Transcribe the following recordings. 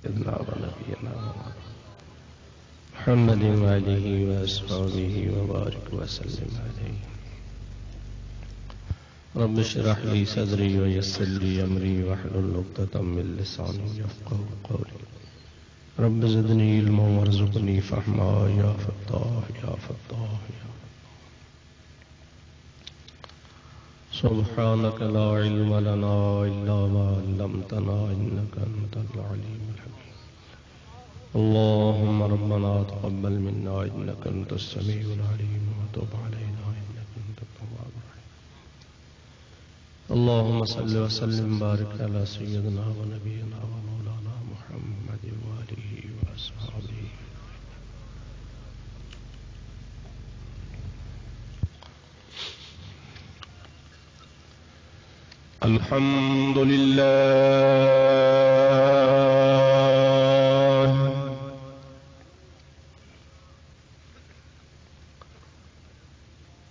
سيدنا ونبينا محمد وآله وأصحابه وبارك وسلم عليه. رب اشرح لي صدري ويسر لي أمري واحلل عقدة من لساني يفقهوا قولي. رب زدني علما وارزقني فهما يا فتاح يا فتاح يا سبحانك لا علم لنا إلا ما علمتنا إنك أنت العليم الحكيم. اللهم ربنا تقبل منا إنك أنت السميع العليم وتب علينا إنك أنت التواب الرحيم. اللهم صل وسلم وبارك على سيدنا ونبينا ومولانا محمد وآله وأصحابه. الحمد لله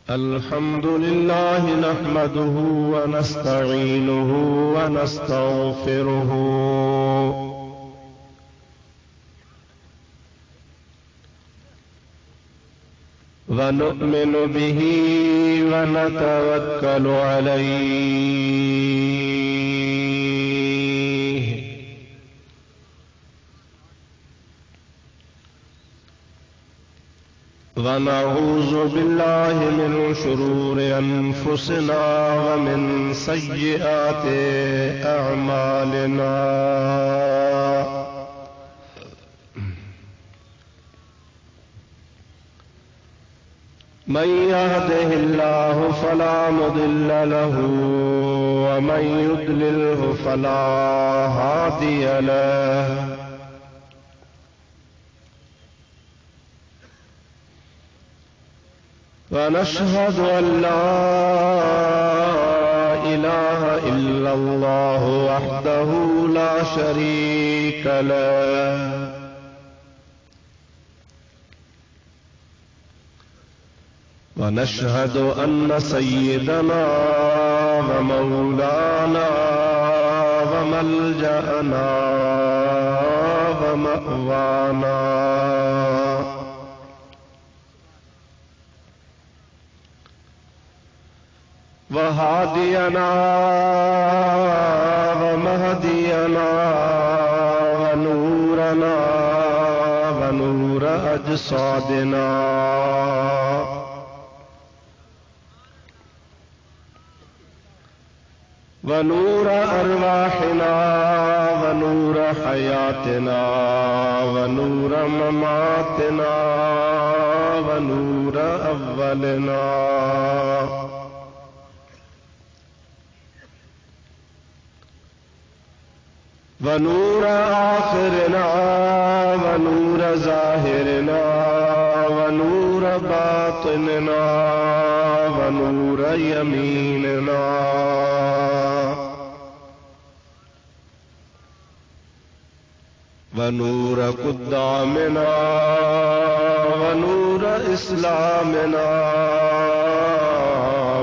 الحمد لله نحمده ونستعينه ونستغفره ونؤمن به ونتوكل عليه ونعوذ بالله من شرور أنفسنا ومن سيئات أعمالنا. من يهده الله فلا مضل له ومن يضلله فلا هادي له. ونشهد أن لا إله إلا الله وحده لا شريك له. ونشهد أن سيدنا ومولانا وملجأنا ومأوانا وهادينا ومهدينا ونورنا ونور أجسادنا ونور أرواحنا ونور حياتنا ونور مماتنا ونور أولنا ونور آخرنا ونور ظاهرنا ونور باطننا ونور يميننا ونور قدامنا ونور إسلامنا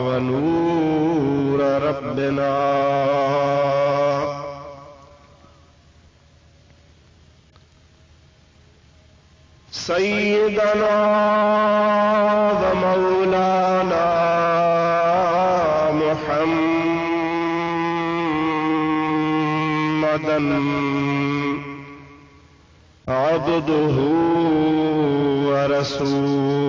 ونور ربنا سيدنا ومولانا محمدا عبده ورسوله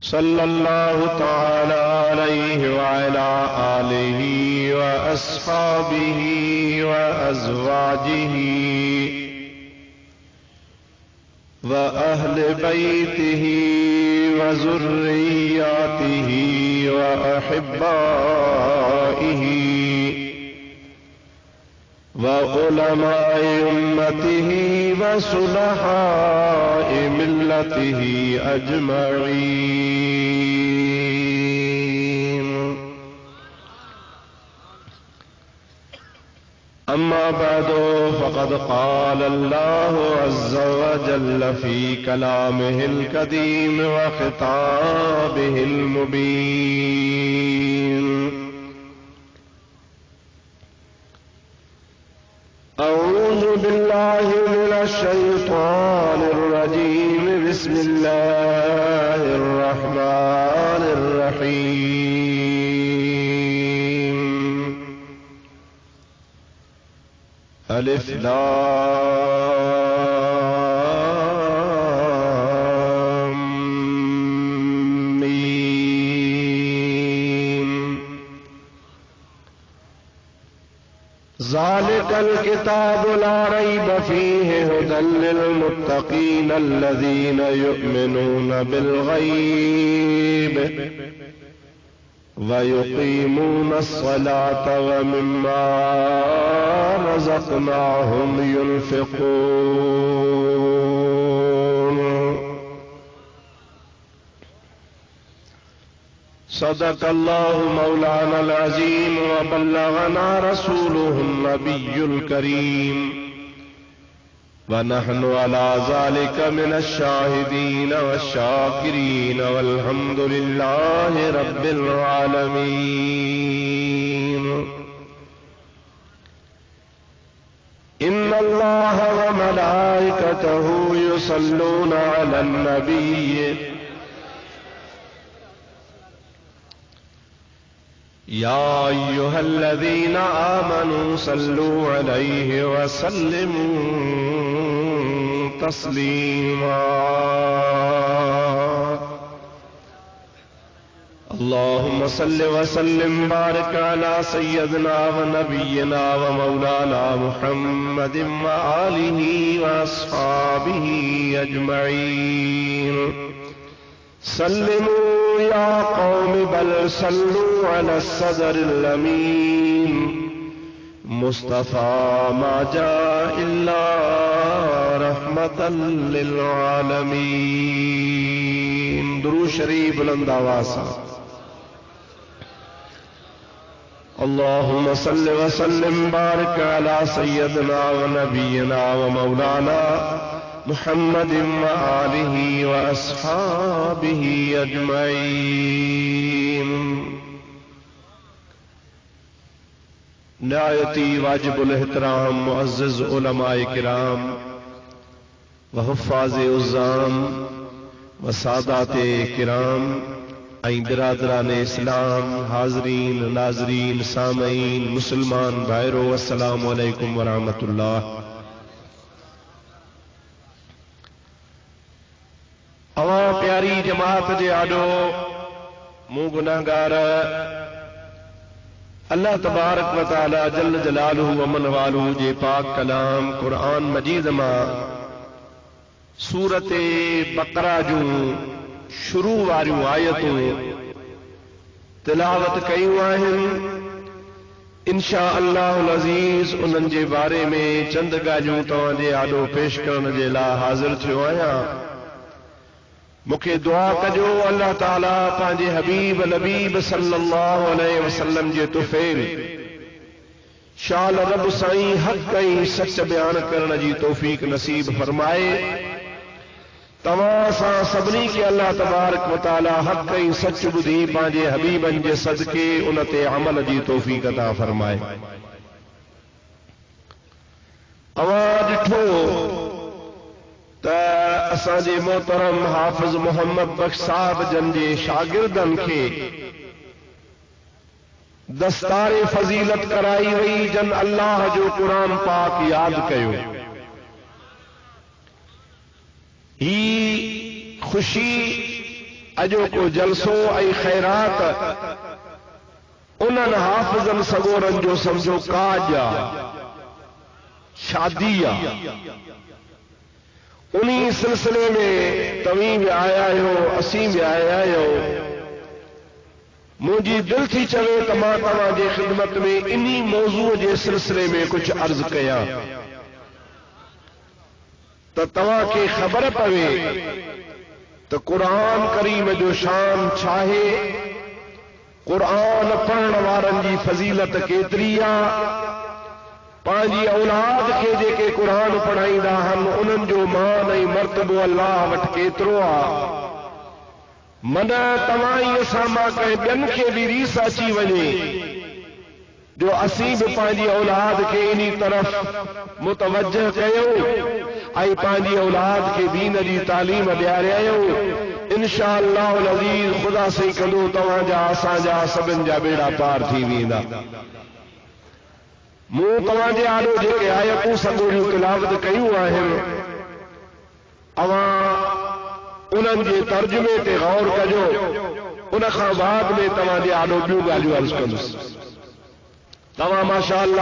صلى الله تعالى عليه وعلى آله وأصحابه وأزواجه وأهل بيته وذرياته وأحبائه وعلماء أمته وصلحاء ملته أجمعين. أما بعد فقد قال الله عز وجل في كلامه القديم وخطابه المبين بالله من الشيطان الرجيم. بسم الله الرحمن الرحيم. الف لام میم. ذلك الكتاب لا ريب فيه هدى للمتقين الذين يؤمنون بالغيب ويقيمون الصلاة ومما رزقناهم ينفقون. صدق الله مولانا العظيم وبلغنا رسوله النبي الكريم ونحن على ذلك من الشاهدين والشاكرين والحمد لله رب العالمين. إن الله وملائكته يصلون على النبي يا أيها الذين آمنوا صلوا عليه وسلموا تسليما. اللهم صل وسلم بارك على سيدنا ونبينا ومولانا محمد وآله وأصحابه أجمعين. سلموا يا قوم بل صلوا على الصدر الأمين مصطفى ما جاء إلا رحمة للعالمين. درود شریف بلند آواز. اللهم صل وسلم بارك على سيدنا ونبينا ومولانا محمد وآله وأصحابه أجمعين. نہایتی واجب الاحترام معزز علماء کرام وحفاظ عظام وسادات کرام این برادران اسلام، حاضرین ناظرین سامعین مسلمان بھائرو، السلام علیکم ورحمۃ اللہ. اواں پیاری جماعت جے آڈو موں گناہگار اللہ تبارک و تعالی جل جلالہ و من والہ جے پاک کلام قرآن مجید ماں سورت بقرہ جوں شروع واریوں آیتوں تلاوت کیوں آہن. انشاء اللہ العزیز انہن جے بارے میں چند گاجوں تواں جے آڈو پیش کرن جے لا حاضر تھیو آیاں. مکھے دعا کجو اللہ تعالیٰ پانجے حبیب لبیب صلی اللہ علیہ وسلم جے توفیل شال رب سائیں حق کئی سچ بیان کرن جی توفیق نصیب فرمائے. تمام سا سبنی کے اللہ تبارک و تعالی حق کئی سچ بدھی پانجے حبیبن جے صدقے انتے عمل جی توفیق عطا فرمائے. آواز ڈھو اساں جے محترم حافظ محمد بخش صاحب جن جے شاگردن کے دستار فضیلت کرائی وئی جن اللہ جو قرآن پاک یاد کیو. ہی خوشی اجو کو جلسو ای خیرات انہن حافظن سگورن جو سمجھو کاجا شادیا انہی سلسلے میں تمہیں بھی آیا ہو اسیں بھی آیا ہو. مجھے دل تھی چوے تمام جے خدمت میں انہی موضوع جے سلسلے میں کچھ عرض کیا تو تمام کے خبر پوے تو قرآن کریم جو شان چھاہے قرآن پڑھن وارن جی فضیلت کیتری آ. پانجی اولاد کے جے کے قرآن پڑھائیندہ ہن انہن جو مان ای مرتبہ اللہ وٹ کیترو آ. من تمائی اساما کہیں بین کے بھی ریس اچی ونے جو اسی بھی پانچی اولاد کے انہی طرف متوجہ کیوں آئی پانچی اولاد کے دین جی تعلیم دیا رہے ہو انشاءاللہ العزیز خدا سے کدو تواں جا اساں جا سبن جا بیڑا پار تھی ویندا منہ تواں جے آلو جے آیتوں سگوڑی تلاوت کیوں آہن اواں انہن جے ترجمے تے غور کجو ان خاں بعد میں تواں جے آلو بیو ڳالھیوں عرض کندس تواں ماشاءاللہ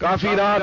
کافی رات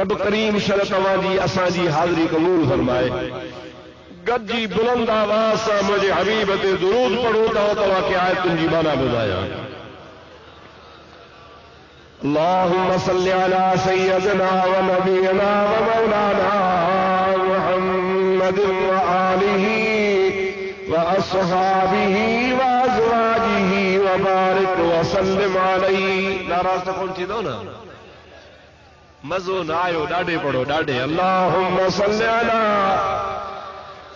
رب کریم شر تواں جی اساں جی حاضری قبول فرمائے گجی بلند آواز سان مجھے حبیب تے درود پڑھو تواں کی آیتن جی مانا ٻڌايا اللهم صل على سيدنا ونبينا ومولانا محمد وآله وأصحابه وأزواجه وبارك وسلم عليه ناراض کون تھی دو نا مزو نہ آیو ڈاڈے پڑھو ڈاڈے اللهم صل على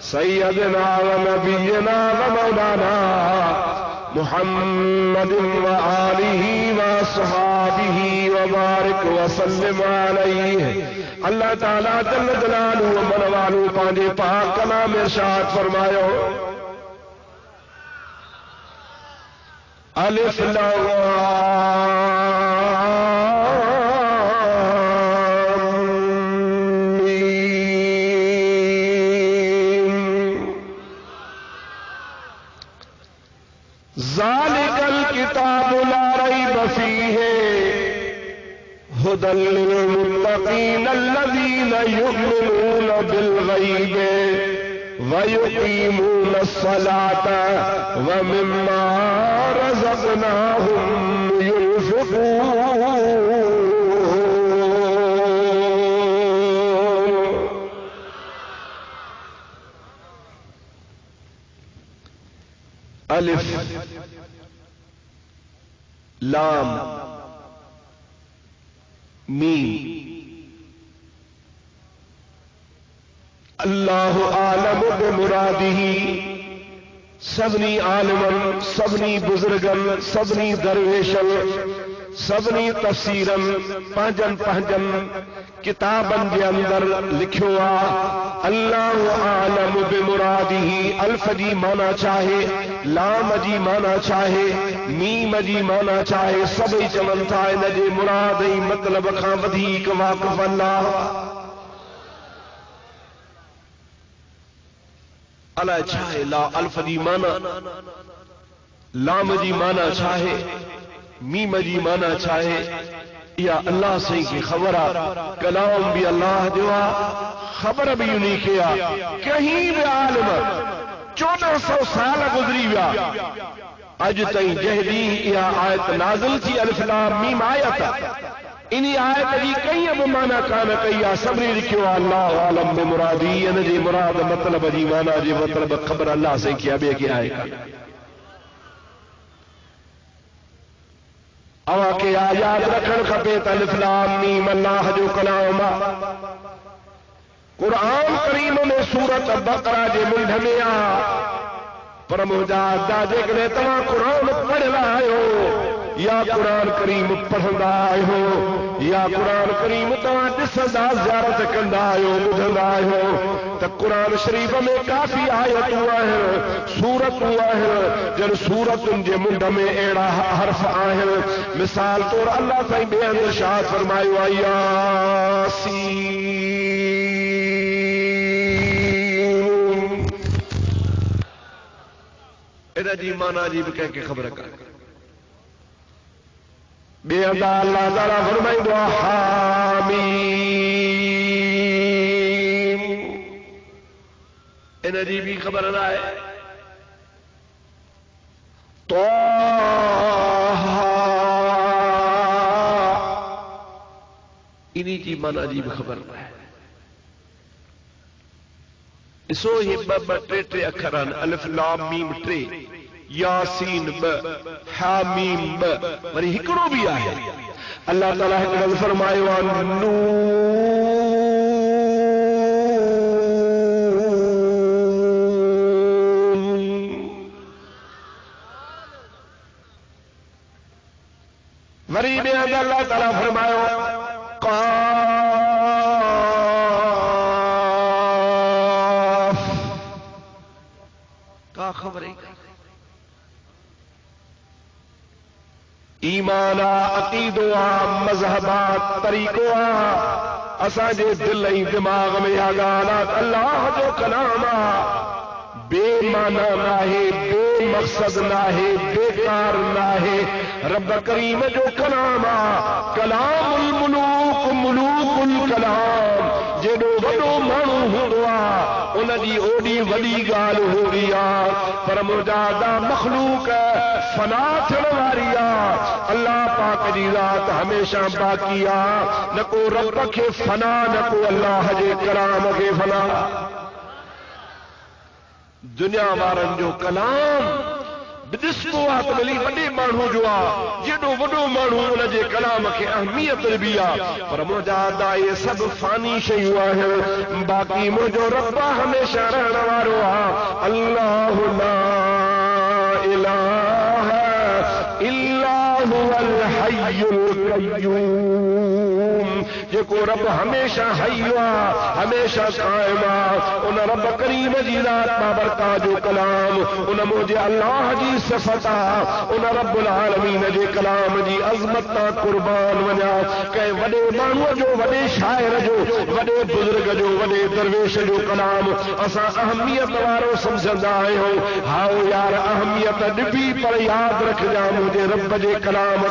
سيدنا ونبينا ومولانا محمد وآله وصحابه وبارك وسلم عليه اللہ تعالیٰ جل جلالہ و منوالو پانجے پاک کلام ارشاد فرمایو الف لام ذالک الکتاب لا ریب فیہ هدى للمتقين الذين يؤمنون بالغيب ويقيمون الصلاة ومما رزقناهم ينفقون الف لام میم اللہ عالم بمرادہ سبنی عالمن سبنی بزرگن سبنی درویشن سبنی تفسیرن پہنجن کتابن کے اندر لکھو اللہ عالم بمرادہ الف جی مانا چاہے لام جی مانا چاہے میم جی مانا چاہے سبھی چمن تھا ان جے مراد مطلب کھاں وڌیک واقف اللہ اللہ چاہے لا الف جی مانا لام جی مانا چاہے میم جی مانا چاہے یا اللہ سے کی خبر کلام بھی اللہ جو خبر بھی انہی کیا کہیں بھی عالم 1400 سال گزری ویا اج تائیں جہدی یا آیت نازل تھی الف لام میم آیت انہی آیت جی کئی اب مانا کانا کئی صبری لکھو اللہ عالم بمرادی ان جی مراد مطلب جی مانا جی مطلب خبر اللہ سے کیا بے کی آئے اوا کے یاد رکھن کھپے الف لام میم اللہ جو کلام قرآن کریم میں سورت بقرہ جے منڈھ میں پر مجاہد جے کنے تمام قرآن پڑھ رہا ہو یا قرآن کریم پڑھندا ہو یا قرآن کریم تمام دسندا زیارت کندا ہو بدھندا ہو تو قرآن شریف میں کافی آیت ہوا ہے سورت ہوا ہے جن سورت جے منڈ میں ایڑا حرف آہن مثال طور اللہ تعالی بے ارشاد فرمایو یاسین ادا جی مانا جی کہہ کے خبر کر بے ادا اللہ تعالی فرمائے حامیم ان جی بھی خبر نہ ہے تو انہی جی مانا جی بھی خبر نہ ہے اسو ہی ٹے اکھران الف لام میم ٹے یاسین ب حامیم ب وری ہکڑو بھی آئے اللہ تعالیٰ ہکڑو فرمائے قریب اللہ تعالیٰ فرمایا قاف کا خبر ہے ایمانا عقیدوا مذہبات طریقوا اساں جے دل ای دماغ میں آگالات اللہ جو کلاما بے معنی نہ ہے بے مقصد نہ ہے بیکار نہ ہے رب کریم جو کلاما کلام الملوک ملوک الکلام جیڑو وڈو مانو ہوندا ان دی اوڈی وڈی گال ہو رہی آ پر مجادا مخلوق فنا تھن واری آ اللہ پاک دی ذات ہمیشہ باقی آ نہ کو رب کے فنا نہ کو اللہ جے کلام کے فنا دنیا وارن جو کلام بدسکو آت ملی وڈے مانو جو آ جیڑو وڈو مانو ان جے کلام کے اہمیت بھی آ پر مجادا یہ سب فانی شیوں ہے باقی مجھو رب ہمیشہ رہنا وارو آ اللہ لا الہ الا هو الحی القیوم جے کو رب ہمیشہ حیوا ہمیشہ قائما ان رب کریم جی ذات بابرکات جو کلام ان مجھے اللہ جی صفتا ان رب العالمین جے کلام جی عظمت تا قربان وجا کہ وڈے مانو جو وڈے شاعر جو وڈے بزرگ جو وڈے درویش جو کلام اسا اہمیت وارو سمجھندا آئے ہاؤ یار اہمیت ڈبی پر یاد رکھ جا مجھے رب جے کلام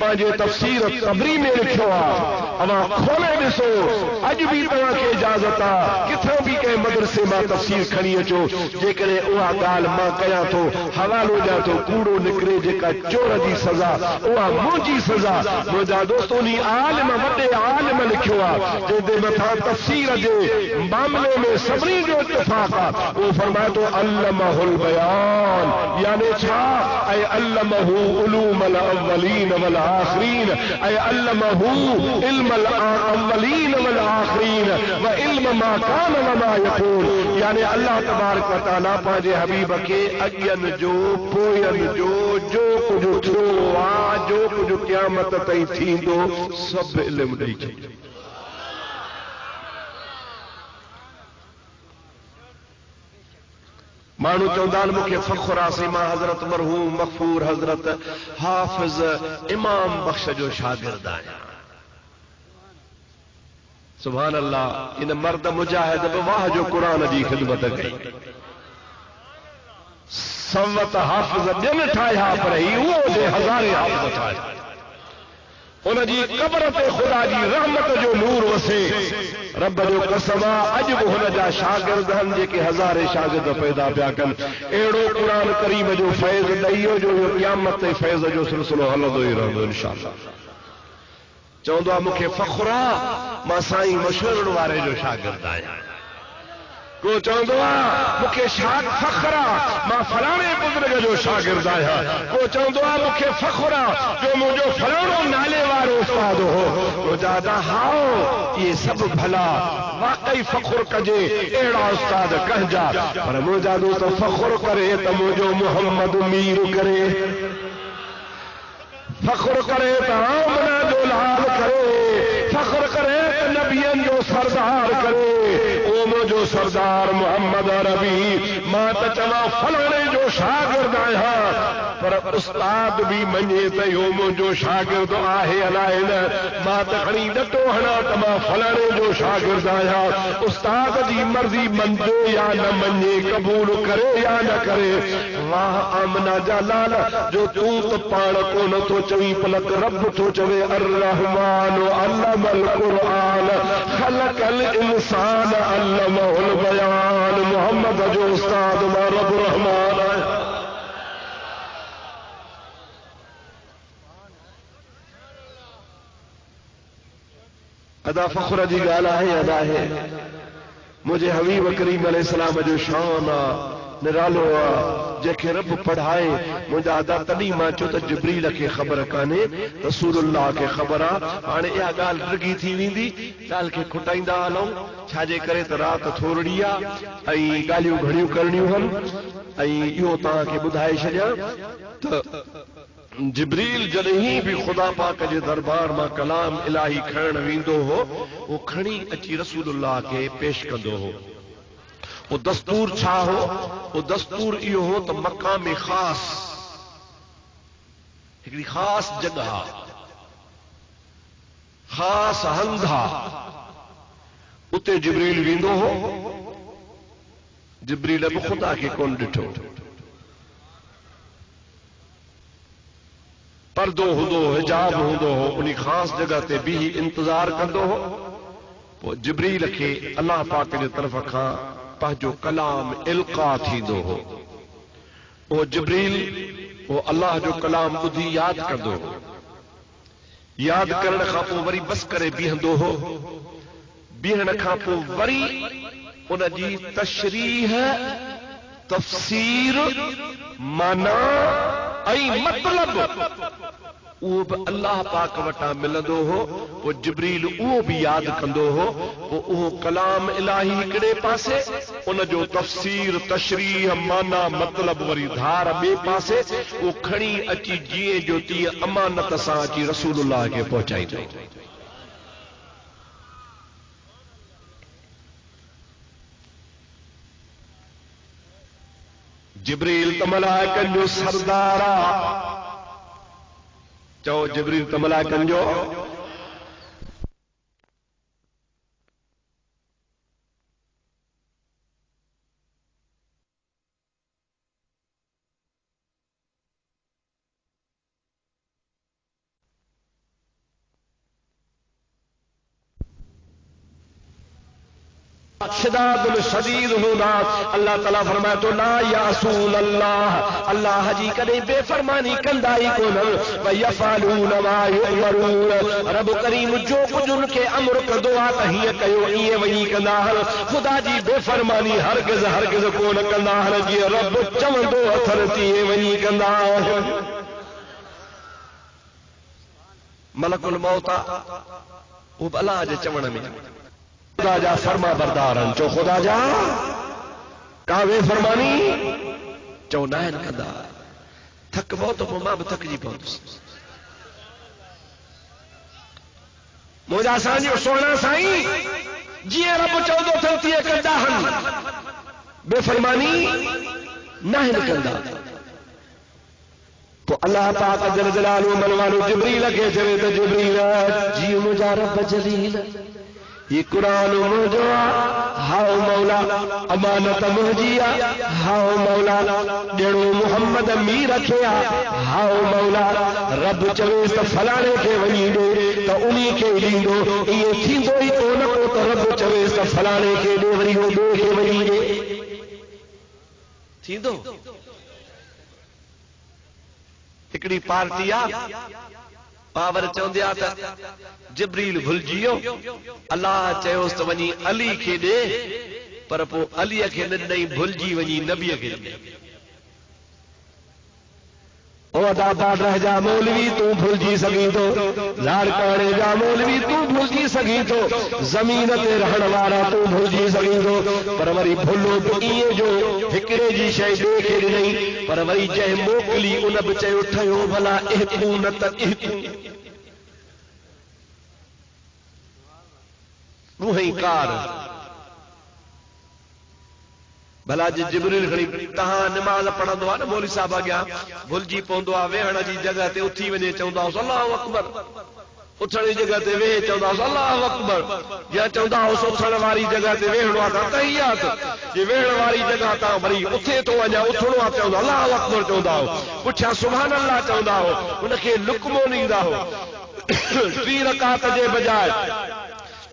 پانچے تفسیر تبری میں لکھو اما کھولے ڈسو اج بھی تمہاں کے اجازت کتھوں بھی کہ مدرسے ماں تفسیر کھڑی اچو جے کرے اها گال ماں کیا تو حوالو جا تو کوڑو نکرے جے چور جی سزا اها منجی سزا مجا دوستوں نی عالم وڈے عالم لکھو جے دے مٿا تفسیر جے معاملے میں سبھی جو اتفاق وہ فرمائے تو علمہ البیان یعنی چھا اے علمہ علوم الاولین والآخرین اے علمہ علم الاولین والآخرین و علم ما کان وما یکون یعنی اللہ تبارک و تعالی پانجے حبیب کے اگین جو پوین جو کچھ تھو جو کچھ قیامت تئی تھیندو سب علم ڈئی چھے مانو چوندان مکھے فخر آسیما حضرت مرحوم مغفور حضرت حافظ امام بخش جو شاگرد آیا سبحان اللہ ان مرد مجاہد بواہ جو قرآن جی خدمت گئی سوت حافظ دن ٹھایا پر ہی وہ دے ہزارے حافظ ٹھایا ان جی قبر تے خدا جی رحمت جو نور وسے رب جو قسما اج وہ ہن جا شاگرد ہن جے کہ ہزارے شاگرد پیدا پیا کن ایڑو قرآن کریم جو فیض ڈئیو جو قیامت تے فیض جو سلسلو ہلندو ہی رہندو انشاءاللہ چوندو مکھے فخرا ما سائیں مشورن وارے جو شاگرد آیا کو چوندو مکھے فخرا ما فلانے بزرگ جو شاگرد آیا کو چوندو مکھے فخرا جو مجھو فلانو نالے وارو استاد ہو کو جادا ہاؤ یہ سب بھلا واقعی فخر کجے ایڑا استاد کہہ جا پر مجھا دو تو فخر کرے تو مجھو محمد میر کرے فخر کرے تو آمنہ جو لال کرے فخر کرے تو نبیان جو سردار کرے جو سردار محمد عربی ماں چلا فلانے جو شاگرد آیا پر استاد بھی منجے تیوم جو شاگرد آہے علائن ماں تکھنی ڈٹو ہنا تما فلانے جو شاگرد آیا استاد دی مرضی منجے یا نہ منجے قبول کرے یا نہ کرے واہ آمنہ جلال جو تو پاڑ کو نہ تو چوی پلک رب تو چوے الرحمن علم القرآن خلق الانسان علم البیان محمد جو استاد رب رحمان آیا ادا فخر جی گالا ہے ادا ہے مجھے حبیب کریم علیہ السلام جو شان نرالو جے کہ رب پڑھائے مجھے ادا تنی ماں چو تا جبریل کے خبر کانے رسول اللہ کے خبرہ آنے یہ گال رگی تھی ویندی گال کے کھٹائیں دا آلوں چھاجے کرے تا رات تھوڑیا ای گالیوں گھڑیوں کرنیوں ہن ای یوں تاں کے بدھائے شجا تا جبریل جنہی بھی خدا پاک جے دربار ماں کلام الہی کھڑن ویندو ہو وہ کھڑی اچھی رسول اللہ کے پیش کندو ہو وہ دستور چھا ہو وہ دستور ایو ہو تو مقام خاص ایک خاص جگہ خاص ہندھا اتے جبریل ویندو ہو جبریل اب خدا کے کون ڈٹھو پردو ہندو حجاب ہندو ہو انہی خاص جگہ تے بھی انتظار کندو ہو وہ جبریل کے اللہ پاک کے طرف کھا پہجو کلام القا تھی دو ہو وہ جبریل وہ اللہ جو کلام بدھی یاد کر دو ہو یاد کرنے کھاپو وری بس کرے بیہندو ہو بیہن کھاپو وری ان جی تشریح تفسیر مانا ای مطلب وہ اللہ پاک وٹا ملندو ہو وہ جبریل وہ بھی یاد کندو ہو وہ کلام الہی کڑے پاسے ان جو تفسیر تشریح مانا مطلب وری دھار بے پاسے وہ کھڑی اچی جیے جو تی امانت سا اچی رسول اللہ کے پہنچائی دو جبریل تملائکن جو سردارا چاہو جبریل تملائکن جو شداد شدید ہونا. اللہ تعالیٰ فرمائے تو لا یعصون اللہ، اللہ جی کدے بے فرمانی کندائی کو نہ ویفعلون ما یؤمرون. رب کریم جو کچھ ان کے امر کندو آ تہیے کیو ایے وہی کندا. خدا جی بے فرمانی ہرگز ہرگز کو نہ کندا جی رب چوندو اتھر تیے وہی کندا. ملک الموت وہ بلا جے چوڑ میں خدا جا فرما بردارن چو خدا جا کاوے فرمانی چو نائن کندا. تھک بہت ماں بھی تھک جی بہت مجھا سانجو سونا سائیں جی رب چودو تھلتی کندا ہن بے فرمانی نائن کندا. تو اللہ پاک جل جلالہ منوالو جبریل کے چوے تو جبریل جی مجھا رب جلیل یہ قرآن موجوع ہاؤ مولا امانت مہجیا ہاؤ مولا ڈیڑو محمد امیر رکھیا ہاؤ مولا رب چویس فلانے کے ونی دو تو انہی کے لیندو یہ تھیندو ہی تو نکو تو رب چویس فلانے کے دے وری ہو دو کے ونی دے تھیندو. ہکڑی پارٹی آ پاور چوندیا تا جبریل بھل جیو اللہ چیوس تو ونی علی کے دے پر پو علی کے نہیں بھل جی ونی نبی کے دے. او ادا پاٹ رہ جا مولوی تو بھل جی سگی تو لاڑ کاڑے جا مولوی تو بھل جی سگی تو زمین تے رہن والا تو بھل جی سگی تو پر وری بھلو تو یہ جو فکرے جی شے دیکھے نہیں پر وری جے موکلی ان بچے اٹھیو بھلا احکو نت احکو روحی کار بھلا جی جبریل کھڑی تہاں نماز پڑھندو نا مولوی صاحب گیا بھل جی پوندو ویہن جی جگہ تے اٹھی ونے چوندا اللہ اکبر اٹھن جی جگہ تے وے چوندا اللہ اکبر یا چوندا اٹھن واری جگہ تے ویہنو آ تحیات جی ویہن واری جگہ تا وری اٹھے تو وجا اٹھنو آ چوندا اللہ اکبر چوندا پچھا سبحان اللہ چوندا ان کے لقمو نیندا ہو. 3 رکعت جے بجائے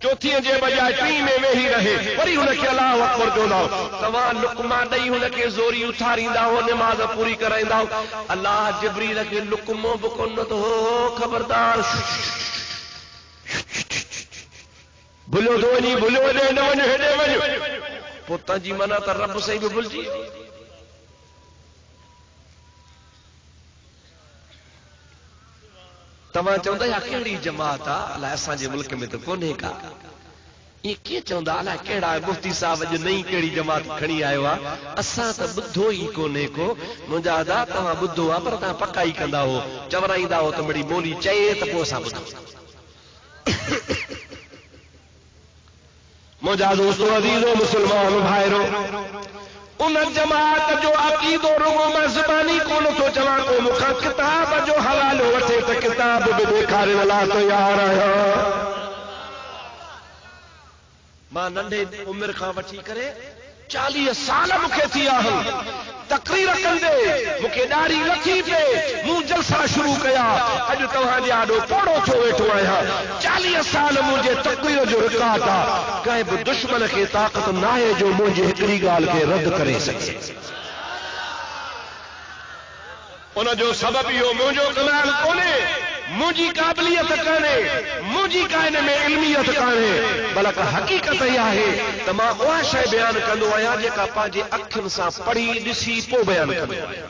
چوتھی جے بجائے 3 میں وہی رہے وری ان کے اللہ اکبر چوندا تواں لقمہ ڈئی ان کے زوری اٹھاریندا ہو نماز پوری کرائیندا ہو. اللہ جبریل کے لقمو بکنت ہو خبردار بھلو دو نہیں بھلو دے نہ ونج ہڈے ونج پوتا جی منا تے رب صحیح بھی بھل جی. تمام چوندا یا کیڑی جماعت اللہ اساں جے ملک میں تو کونے کا یہ کی چوندا اللہ کیڑا مفتی صاحب جو نہیں کیڑی جماعت کھڑی آیو وا اساں تے بدھو ہی کونے کو مجاہدہ تمام بدھو ا پر تا پکا ہی کندا ہو چورائیندا ہو تے بڑی مولی چئے تے پوسا بدھو. مجا دوستو عزیزو مسلمان بھائیرو ان جماعت جو عقید و رغم زبانی کو نتو جماع کو مکھا کتاب جو حوالو وٹھے تو کتاب بھی دیکھارے والا تیار ہے. ماں ننڈے عمر خان وٹھی کرے 40 سال مکھے تھیا ہن تقریر کندے مکھے ڈاڑھی لکھی پہ موں جلسہ شروع کیا اج تہاں جے آڈو پوڑو تھو ویٹھو آیا 40 سال مجھے تقریر جو رکعت کہیں بھی دشمن کے طاقت نہ ہے جو مجھے ہکڑی گال کے رد کرے سکے. ان جو سبب یہ مجھے کمال کونے مجھے قابلیت کانے مجھے کائنے میں علمیت کانے بلکہ حقیقت یہ ہے تمام وہ شے بیان کندو آیا جیکا پانجے اکھن سا پڑھی ڈسی پو بیان کندو آیا.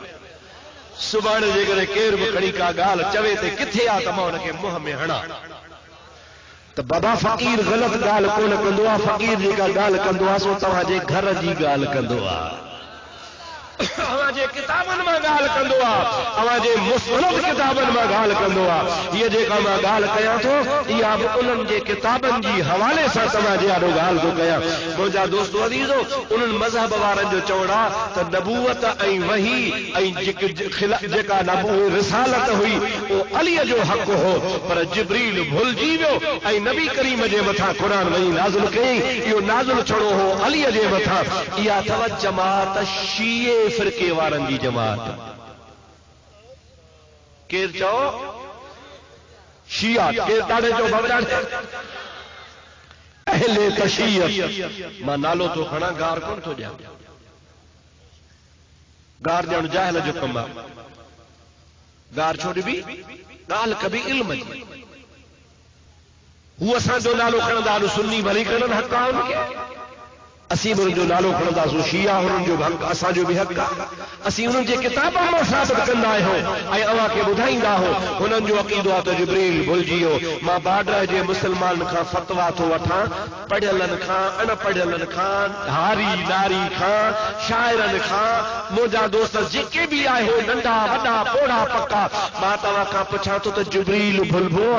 سبحان جے کرے کیر بکڑی کا گال چوے تے کتھے آ تمام ان کے منہ میں ہڑا تو بابا فقیر غلط گال کون کندو آ فقیر جی کا گال کندو آ سو تمہاں جے گھر جی گال کندو آ اوہاں جے کتابن میں گال کندو آ اوہاں جے مستند کتابن میں گال کندو آ یہ جے کا میں گال کیا تو یہ اب انہن جے کتابن جی حوالے سے تمہاں جے آڈو گال کو کیا. مجھا دوستو عزیزو انہن مذہب وارن جو چوڑا تو نبوت ای وحی ای جکا نبوت رسالت ہوئی وہ علی جو حق ہو پر جبریل بھل جیویو ای نبی کریم جے متھا قرآن وحی نازل کئی یہ نازل چھڑو ہو علی جے متھا. یا توجہ جماعت شیعہ فرقے وارن جی جماعت کیر چاہو شیعہ کیر تاڑے جو بابراڑ اہل تشیعت ماں نالو تو کھڑا گار کون تو جا گار جان جاہل جو کما گار چھوڑ بھی گال کبھی علم جی وہ اساں جو نالو کھڑا آلو سنی بھلی کرن حق ان کے اسی ان جو نالو کھڑا سو شیعہ ان جو حق اساں جو بھی حق اسی ان جے کتاباں میں ثابت کندا ہو اے اواں کے بدھائیندا ہو انہن جو عقیدہ تو جبریل بھلجیو ماں باڈر جے مسلمان کھا فتوا تو وٹھا پڑھلن کھا ان پڑھلن کھا ہاری ناری کھا شاعرن کھا موجا دوست جے بھی آئے ہو ننڈا وڈا پوڑا پکا ماں تواں کھا پچھا تو جبریل بھلبو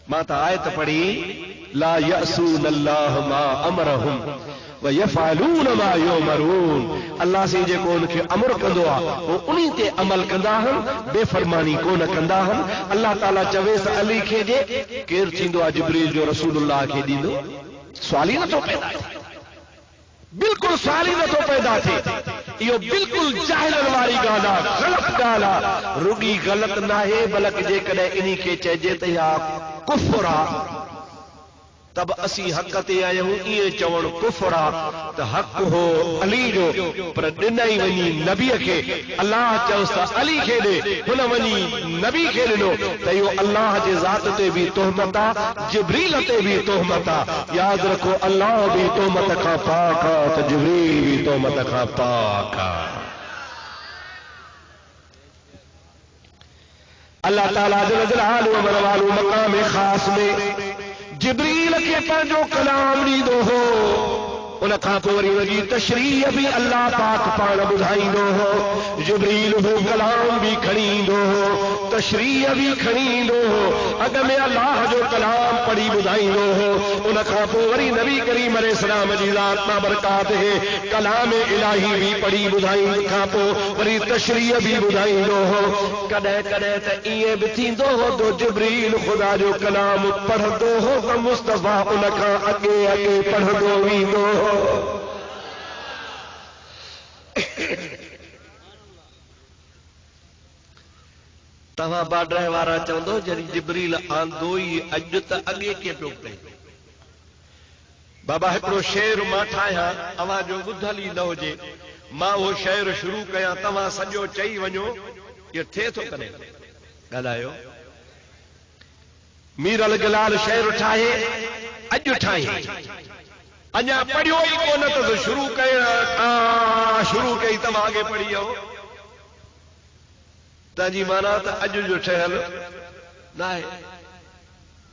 ماتا آیت پڑھی لا یعصون اللہ ما امرهم ویفعلون ما یؤمرون اللہ سے جے کو ان کے امر کندو وہ انہی تے عمل کندا ہن بے فرمانی کو نہ کندا ہن اللہ تعالی چویس علی کے جے کیر تھیندو جبریل جو رسول اللہ کے دیندو سوالی نہ تو پیدا تھی بالکل سوالی نہ تو پیدا تھی یہ بالکل جاہلن واری گالا غلط گالا رگی غلط نہ ہے بلکہ جے کدے انہی کے چیجے تے یا کفرا تب اسی حق تے آئے ہوں یہ چون کفرا تو حق ہو علی جو پر دنائی ونی نبی کے اللہ چوستا علی کے دے ہن ونی نبی کے لو تے اللہ جے ذات تے بھی تہمتا جبریل تے بھی تہمتا یاد رکھو اللہ بھی تہمت کا پاکا تو جبریل بھی تہمت کا پاکا اللہ تعالیٰ جل جلالہ و منوالو مقام خاص میں جبریل کے پر جو کلام دی دو ہو ان کا پوری وجی تشریح بھی اللہ پاک پان بدھائی دو ہو جبریل ہو کلام بھی کھڑی دو ہو تشریح بھی کھڑی دو ہو اگر میں اللہ جو کلام پڑھی بدھائی دو ہو ان کا پوری نبی کریم علیہ السلام جی ذات نا برکات ہے کلام الہی بھی پڑھی بدھائی کا پوری تشریح بھی بدھائی دو ہو کدے کدے تے یہ بھی تھیندو ہو تو جبریل خدا جو کلام پڑھ دو ہو تو مصطفیٰ ان کا اگے اگے پڑھ دو وی دو ہو تواں باڈر وارا چوندو جڑی جبریل آندو ہی اج تے اگے کے پيو پے بابا ہکڑو شعر ما ٹھایا اواں جو ٻدھل ہی نہ ہوجے ماں وہ شعر شروع کیا تواں سجو چئی ونجو یہ تھے تو کنے ڳالهايو میر الجلال شعر ٹھائے اج ٹھائے اجا پڑھیو ہی کون تو شروع کیا شروع کئی تم آگے پڑھی ہو تاجی مانا تو اج جو ٹھہل نہ ہے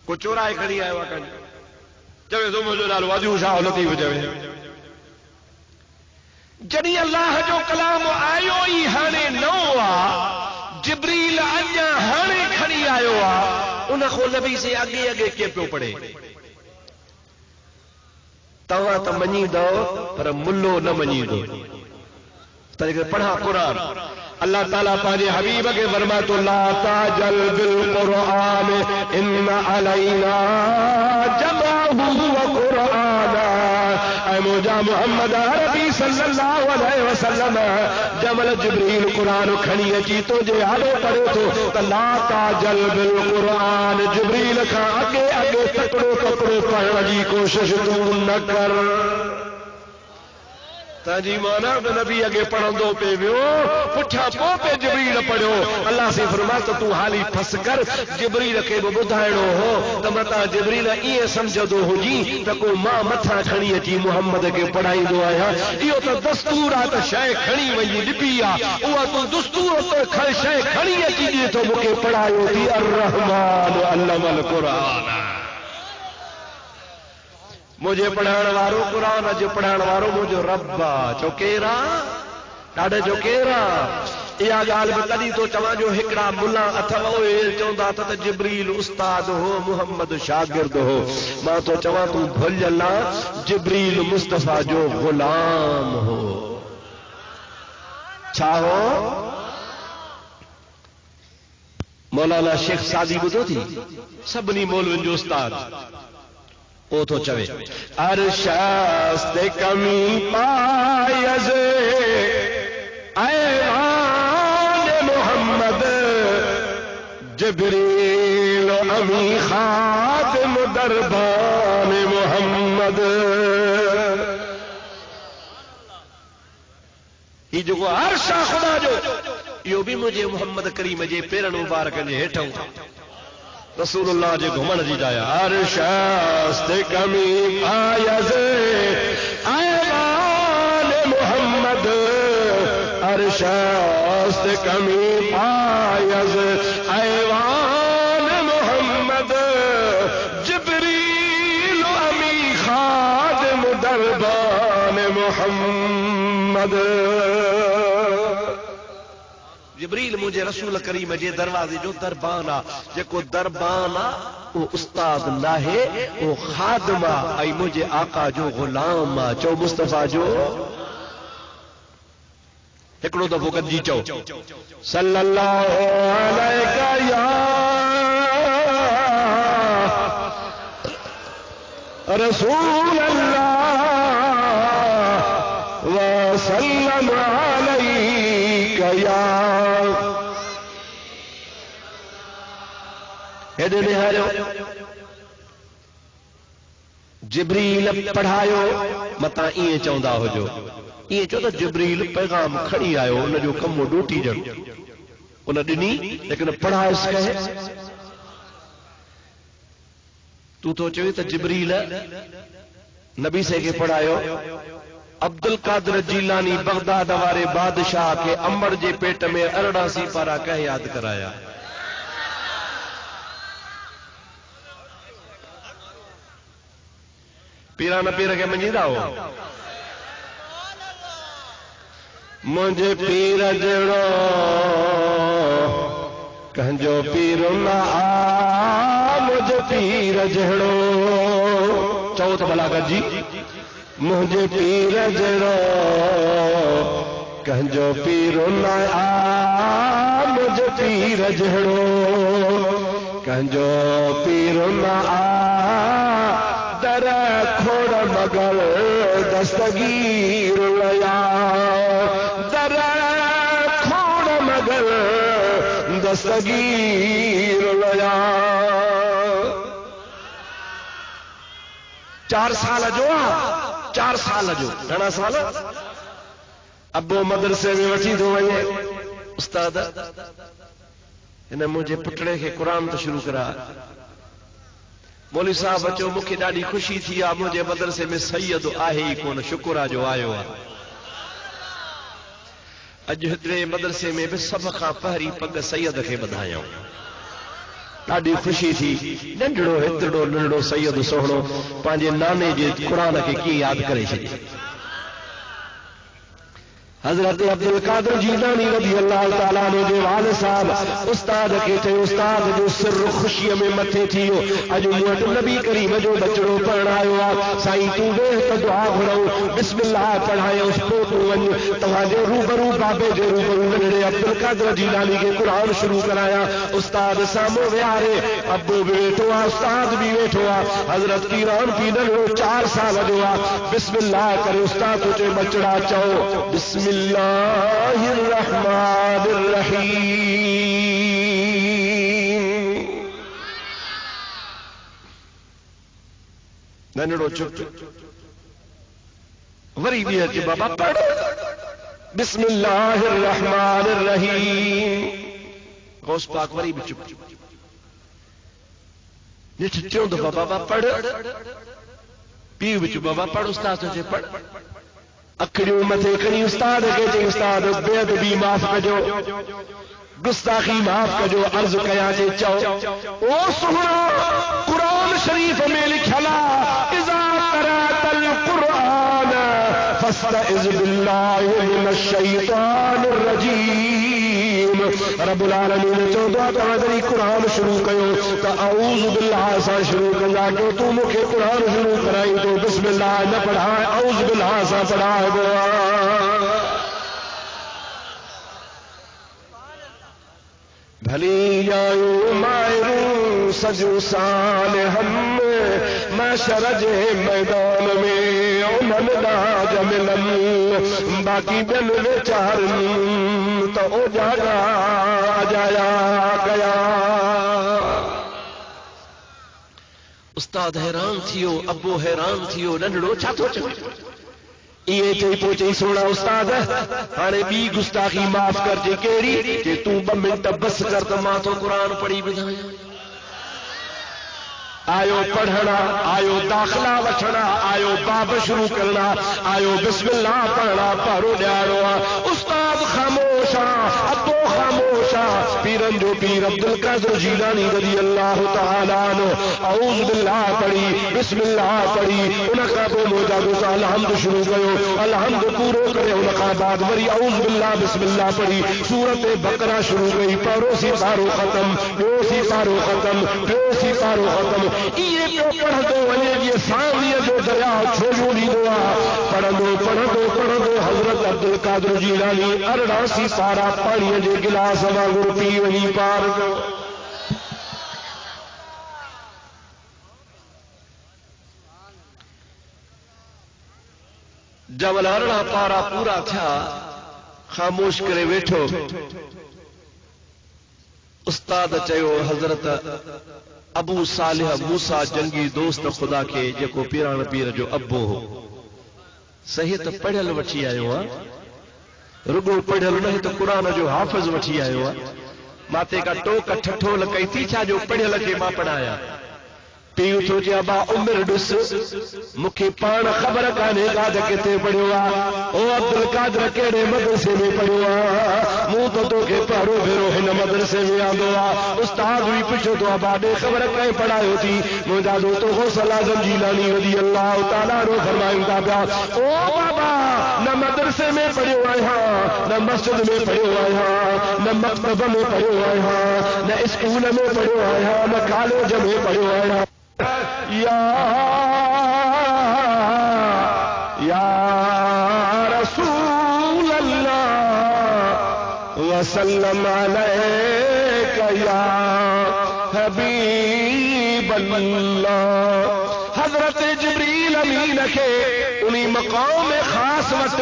کو چورائے کھڑی آئے وکن چوے تو مجھے نال واجو شاہ لطیف چوے جڑی اللہ جو کلام آیو ہی ہانے نو جبریل اجا ہانے کھڑی آیو ان کو نبی سے اگے اگے کے پیو پڑے تواں تو منی دو پر ملو نہ منی دو پڑھا قرآن اللہ تعالیٰ پانے حبیب کے فرمایا لا تعجل بالقرآن ان علینا جمعہ وقرآنا اے موجہ محمد عربی صلی اللہ علیہ وسلم جمل جبریل قرآن کھنی اچی تو جے آلو پڑھے تو لا تعجل بالقرآن جبریل کا اگے اگے تکڑو تکڑو پڑھنے کی کوشش تو نہ کر تاجی مانا نبی اگے پڑھن دو پہ ویو پٹھا پو پہ جبریل پڑھو اللہ سے فرمایا تو تو حالی پھس کر جبریل کے بدھائڑو ہو تو متا جبریل یہ سمجھ دو ہو جی تو کو ماں متھا کھڑی اچی محمد کے پڑھائی دو آیا یہ تو دستور آ تو شے کھڑی وئی ڈبی آ وہ تو دستور تو شے کھڑی اچی جی تو مکے پڑھایو تھی الرحمن علم القرآن مجھے پڑھان وارو قرآن اج پڑھان وارو مجھے ربا چوکیرا ڈاڈے چوکیرا یہ گال میں کدی تو چواں جو ہکڑا ملا اتھوا چوندا تے جبریل استاد ہو محمد شاگرد ہو ماں تو چواں تو بھل اللہ جبریل مصطفیٰ جو غلام ہو چھا ہو مولانا شیخ سعدی بدھو تھی سبنی مولوی جو استاد او تو چوے ارشاد کمی پایز ایوان محمد جبریل امی خادم دربان محمد یہ جو عرش خدا جو یہ بھی مجھے محمد کریم جے پیرن مبارک جے ہیٹھوں رسول اللہ جے گھمن جی جایا عرش است کمی آیز ایوان محمد عرش است کمی آیز ایوان محمد جبریل امی خادم دربان محمد جبریل مجھے رسول کریم جے دروازے جو دربانا جے دربانا وہ استاد لاہے وہ خادمہ ای مجھے آقا جو غلام چو مصطفیٰ جو ایکڑو دفعو گدی چو صلی اللہ علیہ یا رسول اللہ وسلم علیک یا جبریل پڑھایو متا ایے چوندا ہو جو ایے چوندا جبریل پیغام کھڑی آیو ان جو کمو ڈوٹی جن ان ڈنی لیکن پڑھائے سکے تو چوئی تا جبریل نبی سے کے پڑھایو عبد القادر جیلانی بغداد وارے بادشاہ کے امر جے پیٹ میں ارڑا سی پارا کہہ یاد کرایا پیرانا پیر کے منجیدہ ہو مجھے پیر جڑو کہنجو پیر نہ مجھے پیر جڑو چوتھ بلاغت جی مجھے پیر جڑو کہنجو پیر نہ مجھے پیر جڑو کہنجو پیر نہ در کھوڑ مگر دستگیر لیا در کھوڑ مگر دستگیر لیا 4 سال جو 4 سال جو گھنا سال ابو مدرسے میں وٹھی دو ونے استاد انہیں مجھے پٹڑے کے قرآن تو شروع کرا مولوی صاحب بچو مکھے ڈاڈی خوشی تھی مجھے مدرسے میں سید آہے ہی کون شکرہ جو آئے ہوا اج ہترے مدرسے میں بھی سب خاں پہری پگ سید کے بدھایا ڈاڈی خوشی تھی ننڈڑو ہتڑو ننڈڑو سید سوہنو پانجے نانے جے قرآن کے کی یاد کرے چھے حضرت عبد القادر جیلانی رضی اللہ تعالیٰ نے جو والد صاحب استاد کے تھے استاد جو سر خوشی میں متھے تھیو اجو موٹ نبی کریم جو بچڑو پڑھایو سائیں تو دے دعا گھرو بسم اللہ پڑھائے اس کو تو ون تواجے روبرو بابے جو روبرو نڑے عبد القادر جیلانی کے قرآن شروع کرایا استاد سامو ویارے ابو بھی بیٹھو استاد بھی بیٹھو حضرت پیران پی نڑو 4 سال جو بسم اللہ کرے استاد تجھے بچڑا چاہو بسم اللہ الرحمن الرحیم ننڑو چپ وری بھی ہے بابا پڑھ بسم اللہ الرحمن الرحیم غوث پاک وری بھی چپ نیچ چون دفعہ بابا پڑھ پیو بھی چپ بابا پڑھ استاد سے پڑھ اکڑیوں متے کھڑی استاد کے جی استاد بے ادبی معاف کجو گستاخی معاف کجو عرض کیا جی چو او سہنا قرآن شریف میں لکھلا اذا قرأت القرآن فاستعذ باللہ من الشیطان الرجیم رب العالمین چو دعا تو حضری قرآن شروع کیو تو اعوذ باللہ سا شروع کرنا کہ تو مکھے قرآن شروع کرائی تو بسم اللہ نہ پڑھائے اعوذ باللہ سا پڑھائے گو بھلی جایو مائرو سجو سال ہم معاشرج میدان میں امن دا جملن باقی بن وچارن تو او جاگا جایا گیا استاد حیران تھیو، ابو حیران تھیو، ننڈڑو چھا تو چوے یہ چئی پوچھئی سونا استاد ہانے بی گستاخی معاف کر جے کیڑی کہ تو 2 منٹ بس کر تو ماں تو قرآن پڑھی بدھایا آیو پڑھنا، آیو داخلہ وچھنا، آیو باب شروع کرنا، آیو بسم اللہ پڑھنا، پارو ڈیاڑوا استاد خاموشا، ابو خاموشا، پیرن جو پیر عبدالقادر جیلانی رضی اللہ تعالیٰ عنہ اعوذ باللہ پڑھی، بسم اللہ پڑھی، انکا تو موجادو سا الحمد شروع گئو، الحمد پورو کرے انکا بعد وری اعوذ باللہ بسم اللہ پڑھی، سورت بقرہ شروع گئی، پارو سی پارو ختم، پیو سی پارو ختم، پیو سی پارو ختم، یہ پیو پڑھ دو ونے یہ سامنے جو دریا چھوڑو لی دعا پڑھ دو حضرت عبدالقادر جیلانی 88 سارا پانی جے گلاس وانگور پی ونی پار دو جب 18 پارا پورا تھا خاموش کرے ویٹھو استاد چیو حضرت ابو صالح موسیٰ جنگی دوست خدا کے جکو پیران پیر جو ابو ہو صحیح تو پڑھل وٹھی آئے ہوا رگو پڑھل نہیں تو قرآن جو حافظ وٹھی آئے ہوا ماتے کا ٹوک ٹھٹھو لکئی تھی چھا جو پڑھل کے ماں پڑھایا پیو تو جا با عمر ڈس مکھی پان خبر کانے کا جکتے پڑھوا او عبدالقادر کیڑے مدرسے میں پڑھوا منہ تو کے پڑھو پھرو ہن مدرسے میں آندوا استاد بھی پوچھو تو آبادے خبر کہیں پڑھائے ہوتی مجھا دو تو غوث اعظم جیلانی رضی اللہ تعالیٰ نے فرمائیں گا بیا او بابا نہ مدرسے میں پڑھے ہوئے ہاں نہ مسجد میں پڑھے ہوئے ہاں نہ مکتب میں پڑھے ہوئے ہاں نہ اسکول میں پڑھے ہوئے ہاں نہ کالج میں پڑھے ہوئے ہاں یا رسول اللہ وسلم علیک یا حبیب اللہ حضرت جبریل امین کے انہی مقام خاص وقت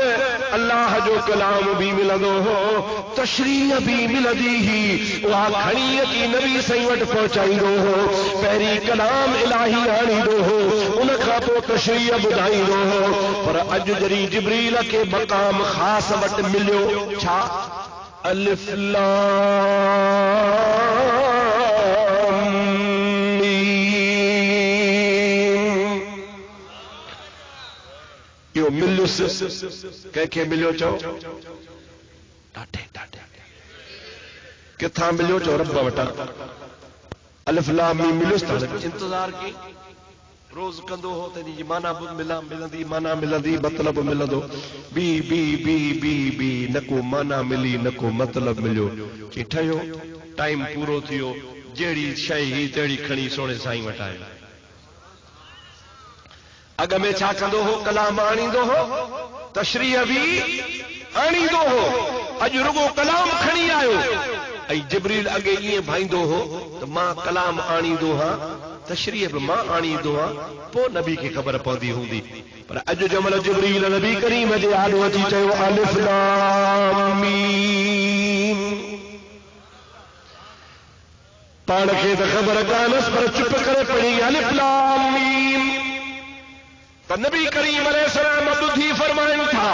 اللہ جو کلام بھی ملدو ہو تشریح بھی ملدی ہی وہاں کھڑی کی نبی سیوٹ پہنچائی دو ہو پہری کلام الہی آنی دو ہو ان کا تو تشریح بدائی دو ہو پر اج جری جبریل کے مقام خاص وقت ملیو چھا الف لام میم ملیو کہ ملیو چو ڈاٹے کتھاں ملیو چو رب وٹا الف لام میم ملیو انتظار کی روز کندو ہو تے جی مانا ملندی مانا ملندی مطلب ملندو بی بی بی بی بی نکو مانا ملی نکو مطلب ملیو چی ٹھیو ٹائم پورو تھیو جیڑی شئی ہی تیڑی کھنی سونے سائیں وٹائے اگر میں چھا کندو ہو کلام آنی دو ہو تشریح بھی آنی دو ہو اج رگو کلام کھنی آئو ای جبریل اگے یہ بھائیں دو ہو تو ماں کلام آنی دو ہاں تشریح بھی ماں آنی دو ہاں پو نبی کی خبر پوندی ہوں دی پر اج جمل جبریل نبی کریم جے آلو جی چاہو الف لام میم پاڑ کے خبر کانس پر چپ کرے پڑی الف لام میم تو نبی کریم علیہ السلام ابدھی فرمائن تھا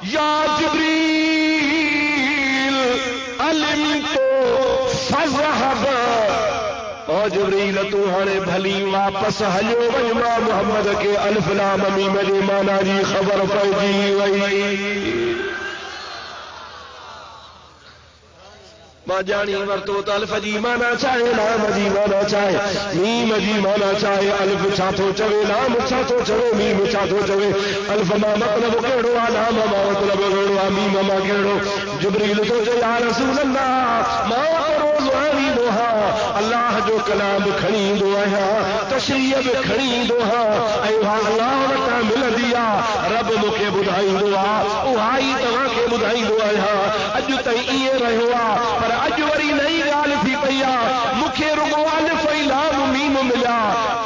یا جبریل علم تو فضحب او جبریل تو ہانے بھلی واپس ہلیو وجمع محمد کے الف لام میم جی مانا جی خبر پہنچی وئی ماں جانی ورتو تو الف جی مانا چاہے لام جی مانا چاہے میم جی مانا چاہے الف چھاتو چوے لام چھاتو چوے میم چھاتو چوے الف ما مطلب کیڑو لام ما مطلب کیڑو میم ما کیڑو جبریل تو یا رسول اللہ ما روز آنی دوہا اللہ جو کلام کھنی دو آیا تشریح کھنی دوہا ایوہ اللہ وطا مل دیا رب مکے بدھائی دعا اوہائی تمہاں کے بدھائی دعا ہے اج تئی رہوا پر اج وری نئی گال تھی پیا مکھے رگو الف لام میم ملا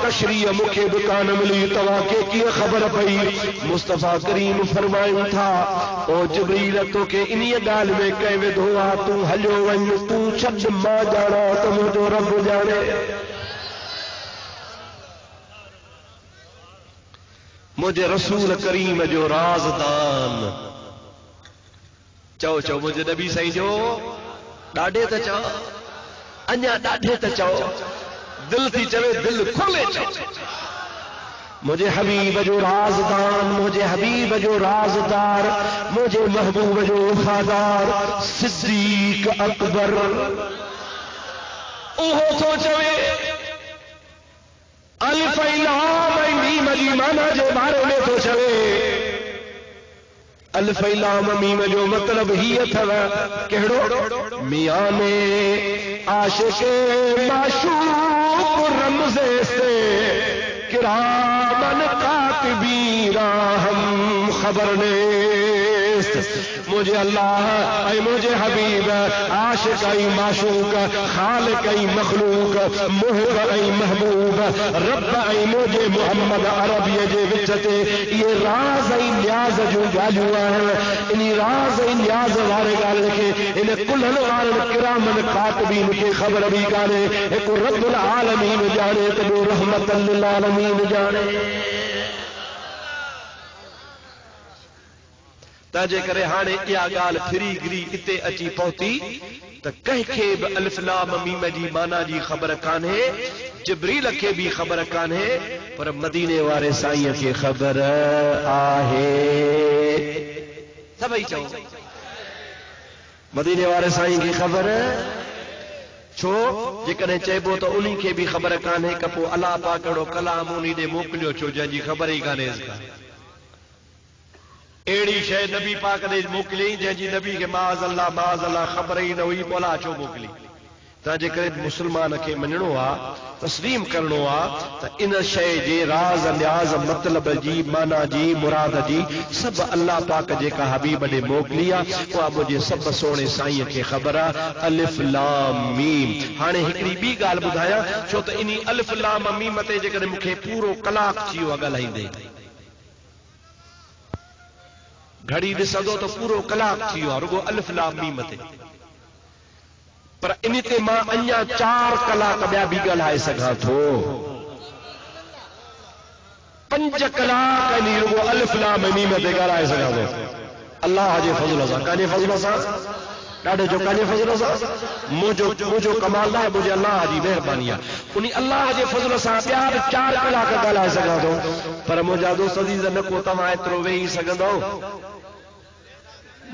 تشریح مکھے دکان ملی توا کے کی خبر پئی مصطفیٰ کریم فرمائیں تھا او جبریل تو کہ انہی گال میں کہیں وے دھوا تو ہلیو ون تو چھڈ ماں جانا تم جو رب جانے مجھے رسول کریم جو رازدان چو چو مجھے نبی سائیں جو ڈاڈے تا چو انیا ڈاڈے تا چو دل تھی چوے دل کھولے چو مجھے حبیب جو رازدان مجھے حبیب جو رازدار مجھے محبوب جو وفادار صدیق اکبر اوہو سوچوے الف لام میم جی مانا جو بارے میں سوچوے الف لام میم جو مطلب ہی اتھوا کہڑو میاں میں عاشق معشوق رمزے سے کرامن کاتبین ہم خبر نیست مجھے اللہ اے مجھے حبیب عاشق اے معشوق خالق اے مخلوق محب اے محبوب رب اے مجھے محمد عربی جے وچتے یہ راز اے نیاز جو گالو ہے انہی راز اے نیاز وارے گال کے ان کلن وارن کرامن کاتبین کی خبر بھی گانے ایک رب العالمین جانے تو رحمت للعالمین جانے تاجے کرے ہانے یا گال پھری گری اتے اچی پہتی تا کہیں کے الف لام میم جی مانا جی خبر کانے جبریل کے بھی خبر کانے پر مدینے وارے سائیں کی خبر آہے سبھی چاہو مدینے وارے سائیں کی خبر چھو جکنے چیبو تو انہی کے بھی خبر کانے کپو اللہ پاکڑو کلام انہی دے موکلیو چھو جنجی خبر ہی کانے اس کا ایڑی شے نبی پاک نے موکلی جنجی نبی کے معاذ اللہ خبر ہی نہ ہوئی بولا چھو موکلی تا جے کرے مسلمان کے مننو آ تسلیم کرنو آ تا ان شے جے راز نیاز مطلب جی مانا جی مراد جی سب اللہ پاک جے کا حبیب نے موکلیا وہ مجھے سب سونے سائیں کے خبر الف لام میم ہانے ہکڑی بی گال بدھایا چھو تو انہی الف لام میم تے جے کرے مکھے پورو کلاک چیو اگلائیں دے گھڑی ڈسدو تو پورو کلاک تھیو رگو الف لام میم تے پر انہی تے ماں انیا 4 کلاک بیا بھی گلائے سکھا تھو 5 کلاک انہی رگو الف لام میم تے گلائے سکھا تھو اللہ جے فضل ازا کانے فضل ازا ڈاڑے جو کانے فضل ازا مجھو کمال ہے مجھے اللہ جی مہربانیہ انہی اللہ جے فضل ازا پیار 4 کلاک گلائے سکھا تھو پر مجھا دوست عزیز نکو تمہیں اترو وہی سکندو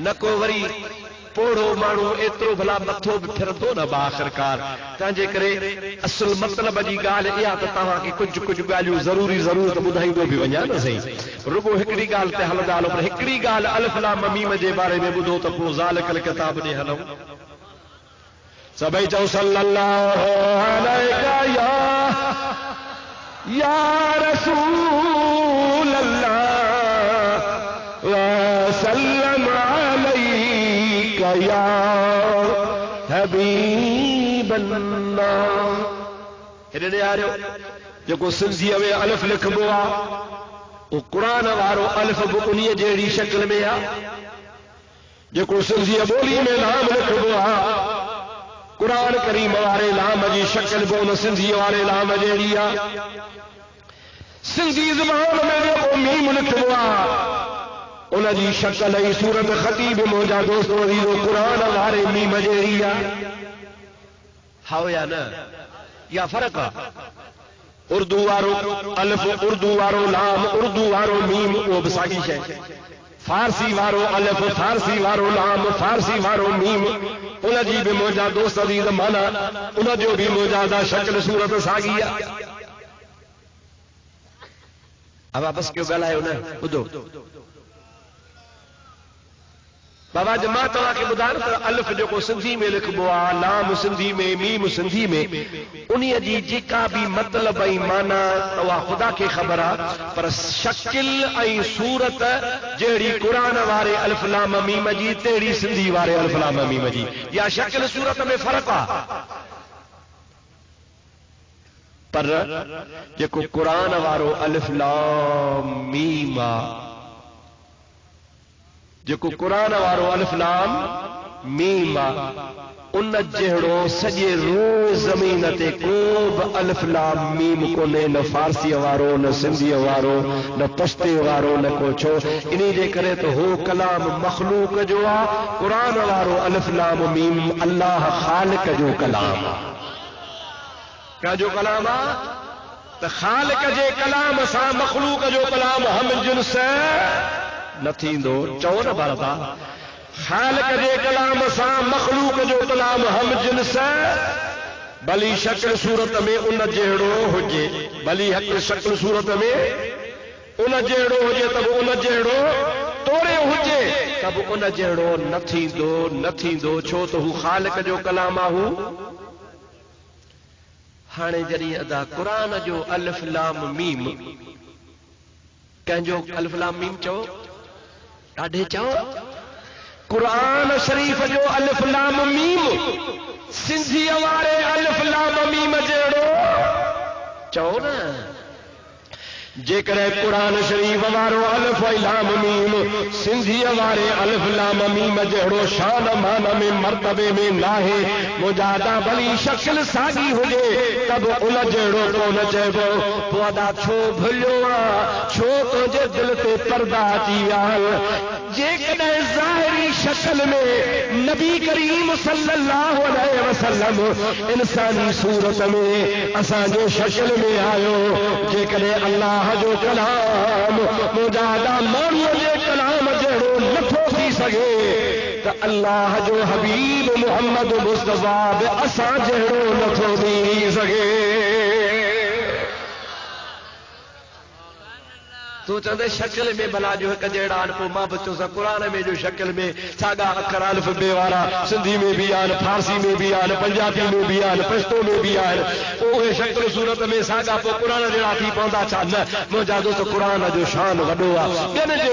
نکو وری پوڑو مانو اترو بھلا متھو پھردو نہ باخرکار تانجے کرے اصل مطلب جی گال ایا تے تاں کہ کچھ گالیوں ضروری ضرورت بدھائی دو بھی ونجا نہ صحیح رگو ہکڑی گال تے حل دالو پر ہکڑی گال الف لام میم جے بارے میں بدھو تے پو ذالک الکتاب نے ہلو سبھی چو صلی اللہ علیہ یا رسول اللہ وسلم علیکہ یا حبیب اللہ ہرنے آ رہے ہو جو کو سنزی ہوئے الف لکھ بوا وہ قرآن وارو الف بکنی جیڑی شکل میں آ جو کو سنزی بولی میں نام لکھ بوا قرآن کریم وارے لام جی شکل بون سنزی وارے لام جیڑی آ سنزی زبان میں جو میم لکھ بوا انہاں جی شکل ای صورت خطیب موجہ دوستو عزیزو قرآن وارے میم جیڑی آ ہاو یا نا یا فرق اردو وارو الف اردو وارو لام اردو وارو میم وہ بساگی شے فارسی وارو الف فارسی وارو لام فارسی وارو میم انہاں جی بھی موجہ دوست عزیز مانا انہاں جو بھی موجہ دا شکل صورت ساگی آ اب آپس کیوں گلا ہے انہیں ادو بابا جماعت اللہ کے بدار الف جو کو سندھی میں لکھ بوا لام سندھی میں میم سندھی میں انہی جی جکا بھی مطلب ای مانا تو خدا کے خبرہ پر شکل ای صورت جیڑی قرآن وارے الف لام میم جی تیڑی سندھی وارے الف لام میم جی یا شکل صورت میں فرق آ پر جکو قرآن وارو الف لام میم جکو قرآن وارو الف لام میم ان جہڑو سجے روز زمین تے کو الف لام میم کو نہ فارسی وارو نہ سندھی وارو نہ پشتے وارو نہ کوچو انہی دے کرے تو ہو کلام مخلوق جو آ قرآن وارو الف لام میم اللہ خالق جو کلام کیا جو کلام آ تو خالق جے کلام سا مخلوق جو کلام ہم جنس نہ تھیندو چو نہ بارتا خالق جے کلام سا مخلوق جو کلام ہم جنس بلی شکل صورت میں ان جہڑو ہوجے بلی حق شکل صورت میں ان جہڑو ہوجے تب ان جہڑو توڑے ہوجے تب ان جہڑو نہ تھیندو چھو تو ہو خالق جو کلام ہو ہانے جری ادا قرآن جو الف لام میم کنجو الف لام میم چو ڈاڈے چو قرآن شریف جو الف لام میم سندھی وارے الف لام میم جہڑو چو نا جے کرے قرآن شریف وارو الف لام میم سندھی وارے الف لام میم جہڑو شان مان میں مرتبے میں ناہے مجادا بلی شکل ساگی ہوجے تب ان جہڑو کو نہ چیبو پودا چھو بھلیو چھو تجھے دل تے پردہ چیا جے کدے ظاہری شکل میں نبی کریم صلی اللہ علیہ وسلم انسانی صورت میں اساں جو شکل میں آیو جے کدے اللہ جو کلام مجادا مانو جے کلام جہڑو نتھو تھی سگے تو اللہ جو حبیب محمد مصطفیٰ بے اساں جہڑو نتھو تھی سگے تو چندے شکل میں بلا جو ہے کجیڑان کو ماں بچوں سے قرآن میں جو شکل میں ساگا اکھر الف بے وارا سندھی میں بھی آن فارسی میں بھی آن پنجابی میں بھی آن پشتو میں بھی آن اوہ شکل صورت میں ساگا پو قرآن جڑا تھی پوندا چاند مجادو تو قرآن جو شان وڈو آ ٻین جے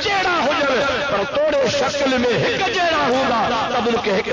جیڑا ہوجن پر توڑے شکل میں ایک جیڑا ہوندا تب ان کے ایک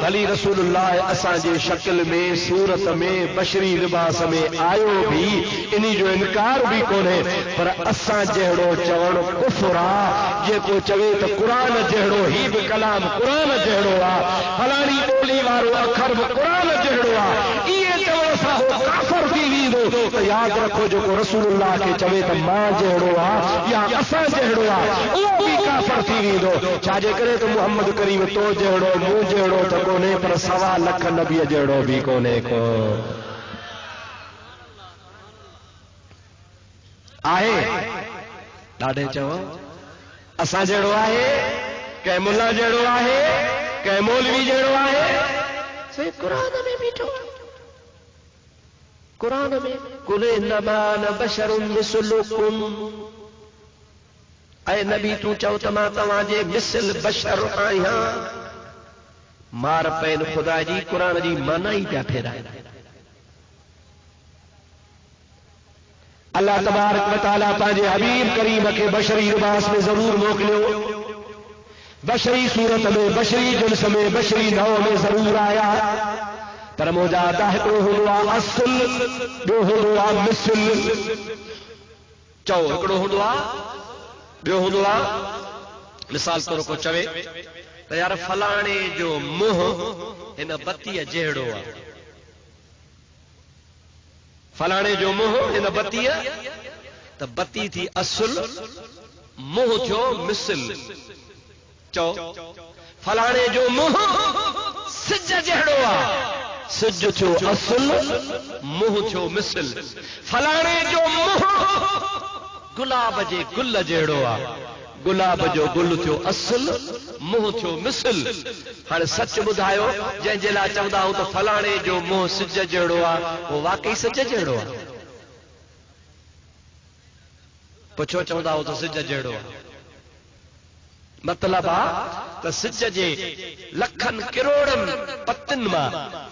بھلی رسول اللہ اساں جے شکل میں صورت میں بشری لباس میں آیو بھی انہی جو انکار بھی کونے پر اساں جہڑو چوڑ کفر آ جے کو چوے تو قرآن جہڑو ہی بھی کلام قرآن جہڑو آ فلانی بولی وارو اکھر قرآن جہڑو آ یہ چوڑ سا ہو کافر تھی ویندو تو یاد رکھو جو کو رسول اللہ کے چوے تو ماں جہڑو آ یا اساں جہڑو آ او بھی کافر تھی ویندو چاجے کرے تو محمد کریم تو جہڑو مو جہڑو تو کونے پر 1.25 لکھ نبی جہڑو بھی کونے کو آئے ڈاڈے چو اساں جہڑو آئے کہ ملا جہڑو آئے کہ مولوی جہڑو آئے سے قرآن میں بیٹھو قرآن میں قل انما انا بشر مثلکم اے نبی تو چاہو تما تواجے مثل بشر آئیاں مار پین خدا جی قرآن جی مانا ہی پیا پھیرا اللہ تبارک و تعالیٰ پانجے حبیب کریم کے بشری لباس میں ضرور موکلو بشری صورت میں بشری جنس میں بشری نو میں ضرور آیا پر مجادہ تو ہوا اصل جو ہوا مثل چو اکڑو ہوا جو ہوا مثال طور کو چوے تو یار فلانے جو منہ ان بتی جہڑو آ فلانے جو منہ ان بتی تو بتی تھی اصل منہ تھو مثل چو فلانے جو منہ سج جہڑو آ سج تھو اصل منہ تھو مثل فلانے جو منہ گلاب جے گل جہڑو آ گلاب جو گل تھو اصل منہ تھو مثل ہر سچ بدھايو جن جے لا چوندا ہوں تو فلانے جو منہ سج جہڑو آ وہ واقعی سج جہڑو آ پڇو چوندا ہوں تو سج جہڑو آ مطلب آ تو سج جے لکھن کروڑن پتن ما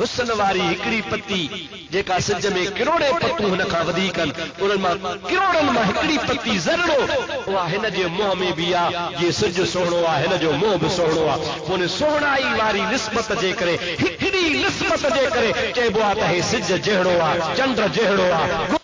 حسن واری ہکڑی پتی جيڪا سج میں کروڑے پتو ہن کان وديڪن انهن ما کروڑن ما ہکڑی پتی زرڙو وا هن جي منهن میں بھی آ یہ سج سوهڻو آ هن جو منهن بھی سوهڻو آ ان سوهڻائي واري نسبت جي ڪري هڪڙي نسبت جي ڪري چئبو آ ته سج جهڙو آ چنڊ جهڙو آ